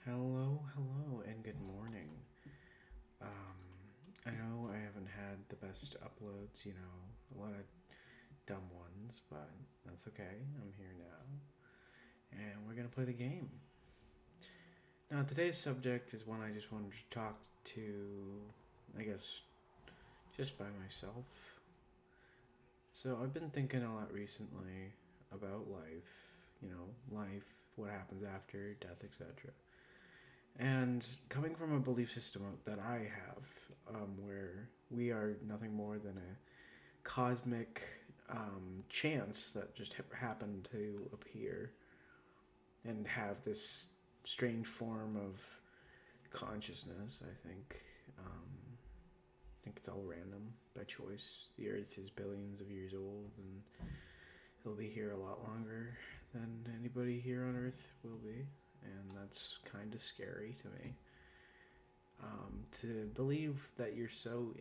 Hello, and good morning. I know I haven't had the best uploads, a lot of dumb ones, but that's okay. I'm here now, and we're gonna play the game. Now, today's subject is one I just wanted to talk to, I guess, just by myself. So, I've been thinking a lot recently about life, what happens after death, etc. And coming from a belief system that I have, where we are nothing more than a cosmic chance that just happened to appear and have this strange form of consciousness, I think it's all random by choice. The Earth is billions of years old, and it'll be here a lot longer than anybody here on Earth will be, and that's kind of scary to me. To believe that you're so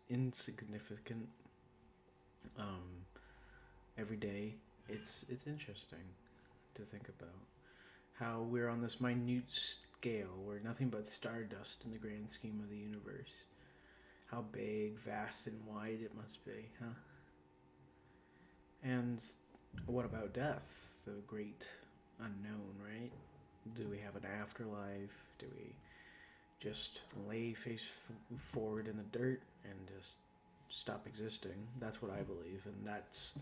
insignificant um, every day, it's interesting to think about how we're on this minute scale. We're nothing but stardust in the grand scheme of the universe. How big, vast, and wide it must be, huh? And what about death, the great unknown, right? Do we have an afterlife? Do we just lay face forward in the dirt and just stop existing? That's what I believe, and that's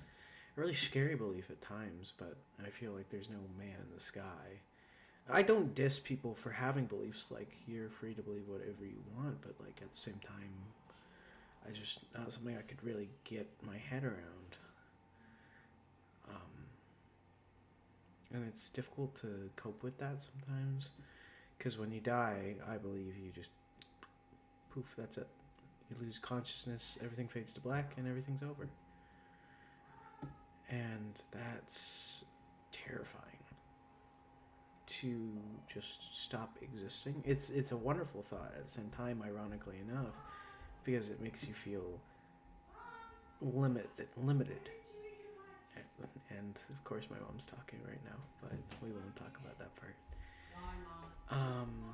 a really scary belief at times, but I feel like there's no man in the sky. I don't diss people for having beliefs, like you're free to believe whatever you want, but like at the same time, I just not something I could really get my head around. Um, and it's difficult to cope with that sometimes, because when you die, I believe you just poof, that's it. You lose consciousness, everything fades to black, and everything's over. And that's terrifying. To just stop existing. It's a wonderful thought at the same time, ironically enough, because it makes you feel limited. And of course, my mom's talking right now, but we won't talk about that part. Um.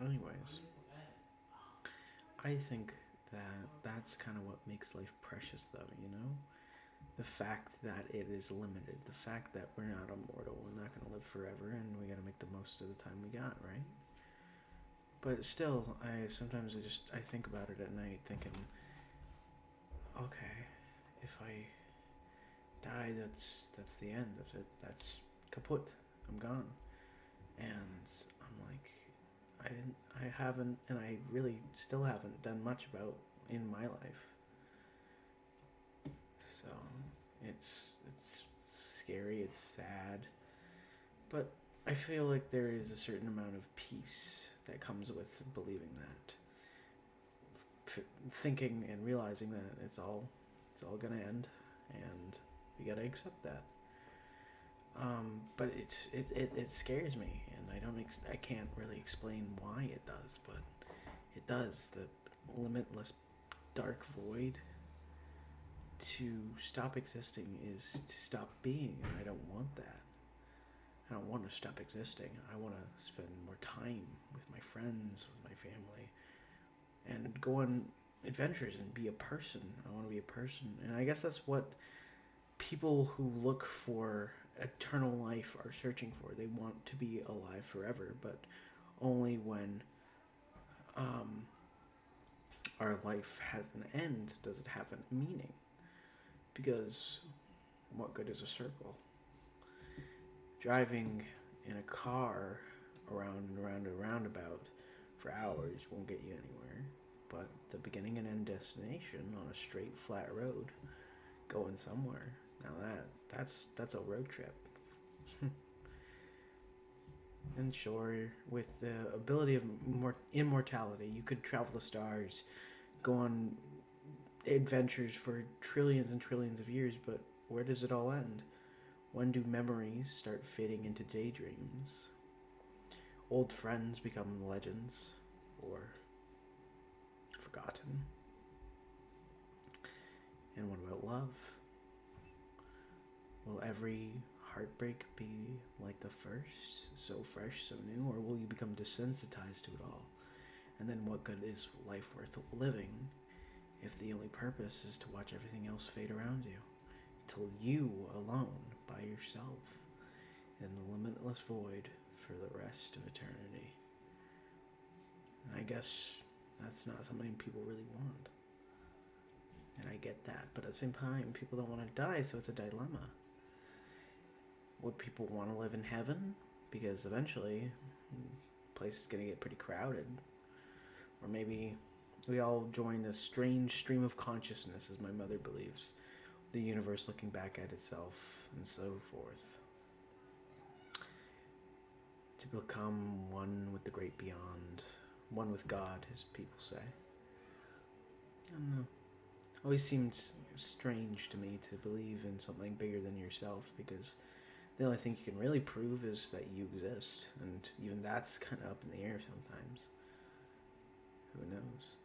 Anyways, I think that that's kind of what makes life precious, though. The fact that it is limited, the fact that we're not immortal, we're not going to live forever, and we got to make the most of the time we got, right? But still, I sometimes I think about it at night, thinking, okay, if I die, that's the end of it. That's kaput. I'm gone, and I'm like, I haven't, and I really still haven't done much about in my life. So it's scary, it's sad, but I feel like there is a certain amount of peace that comes with believing that, thinking and realizing that it's all gonna end, and we gotta accept that. But it scares me, and I can't really explain why it does, but it does. The limitless dark void. To stop existing is to stop being, and I don't want that. I don't want to stop existing. I want to spend more time with my friends, with my family, and go on adventures and be a person. I want to be a person, and I guess that's what people who look for eternal life are searching for. They want to be alive forever, but only when our life has an end does it have a meaning. Because what good is a circle? Driving in a car around and around a roundabout for hours won't get you anywhere. But the beginning and end destination on a straight flat road going somewhere. Now that's a road trip. And sure, with the ability of immortality, you could travel the stars, go on adventures for trillions and trillions of years, but where does it all end? When do memories start fading into daydreams? Old friends become legends or forgotten. And what about love? Will every heartbreak be like the first, so fresh, so new, or will you become desensitized to it all? And then what good is life worth living if the only purpose is to watch everything else fade around you? Till you alone by yourself in the limitless void for the rest of eternity. And I guess that's not something people really want. And I get that, but at the same time, people don't want to die, so it's a dilemma. Would people want to live in heaven? Because eventually, the place is going to get pretty crowded. Or maybe we all join a strange stream of consciousness, as my mother believes. The universe looking back at itself, and so forth. To become one with the great beyond. One with God, as people say. I don't know. Always seems strange to me to believe in something bigger than yourself, because the only thing you can really prove is that you exist, and even that's kind of up in the air sometimes. Who knows?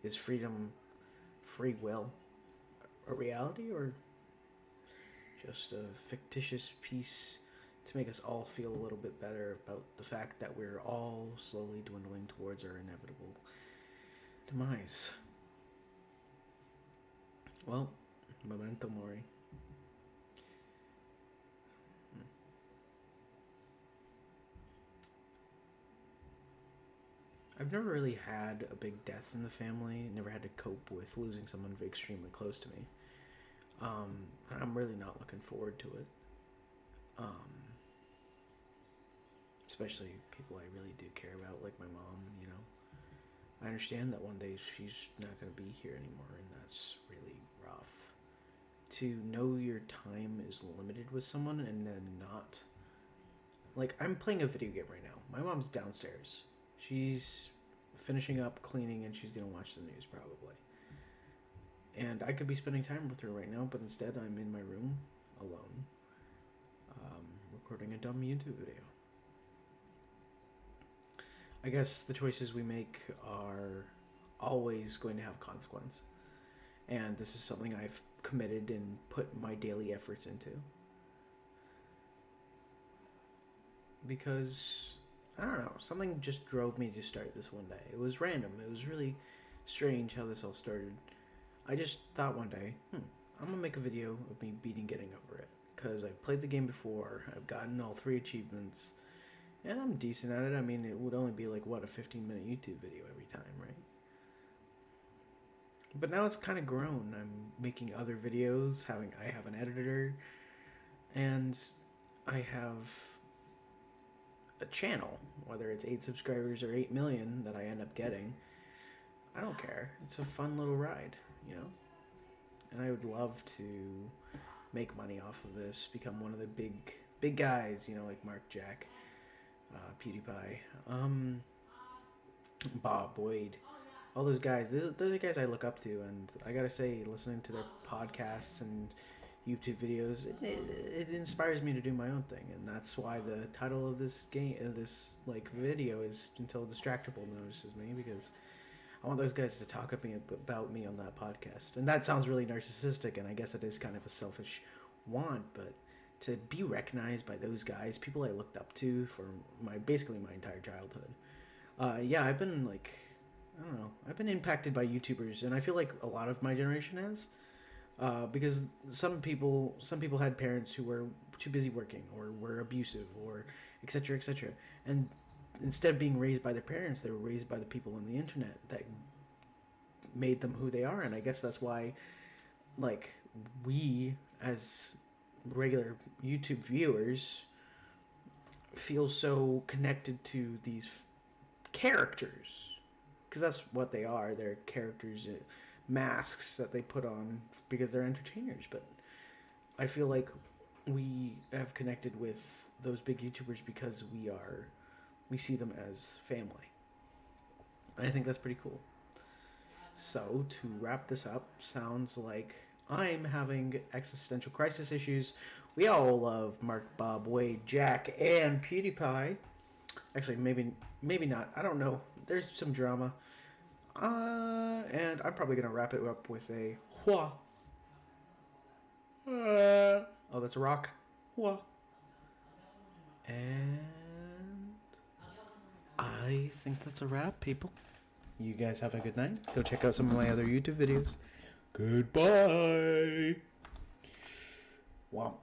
Is freedom, free will, a reality, or just a fictitious piece to make us all feel a little bit better about the fact that we're all slowly dwindling towards our inevitable demise? Well, memento mori. I've never really had a big death in the family. Never had to cope with losing someone extremely close to me. And I'm really not looking forward to it. Especially people I really do care about, like my mom, you know. I understand that one day she's not going to be here anymore, and that's really rough. To know your time is limited with someone and then not... Like, I'm playing a video game right now. My mom's downstairs. She's finishing up cleaning, and she's going to watch the news, probably. And I could be spending time with her right now, but instead I'm in my room, alone, recording a dumb YouTube video. I guess the choices we make are always going to have consequence. And this is something I've committed and put my daily efforts into. Because, I don't know, something just drove me to start this one day. It was random. It was really strange how this all started. I just thought one day, I'm going to make a video of me getting over it. Because I've played the game before, I've gotten all 3 achievements, and I'm decent at it. I mean, it would only be like, what, a 15-minute YouTube video every time, right? But now it's kind of grown. I'm making other videos, I have an editor, and I have a channel, whether it's 8 subscribers or 8 million that I end up getting. I don't care. It's a fun little ride, you know? And I would love to make money off of this, become one of the big guys, you know, like Mark, Jack, PewDiePie, Bob, Wade, all those guys. Those are guys I look up to, and I gotta say, listening to their podcasts and YouTube videos, it inspires me to do my own thing, and that's why the title of this video is Until Distractable Notices Me, because I want those guys to talk about me on that podcast. And that sounds really narcissistic, and I guess it is kind of a selfish want, but to be recognized by those guys, people I looked up to for basically my entire childhood. I've been I've been impacted by YouTubers, and I feel like a lot of my generation has. Because some people had parents who were too busy working, or were abusive, or etc., etc. And instead of being raised by their parents, they were raised by the people on the internet that made them who they are. And I guess that's why, like, we as regular YouTube viewers feel so connected to these characters, because that's what they are. They're characters, masks that they put on because they're entertainers. But I feel like we have connected with those big YouTubers because we see them as family. And I think that's pretty cool. So, to wrap this up, sounds like I'm having existential crisis issues. We all love Mark, Bob, Wade, Jack, and PewDiePie. Actually, maybe not. I don't know. There's some drama. And I'm probably going to wrap it up with a hua. Oh, that's a rock. Hua. And I think that's a wrap, people. You guys have a good night. Go check out some of my other YouTube videos. Goodbye. Wow.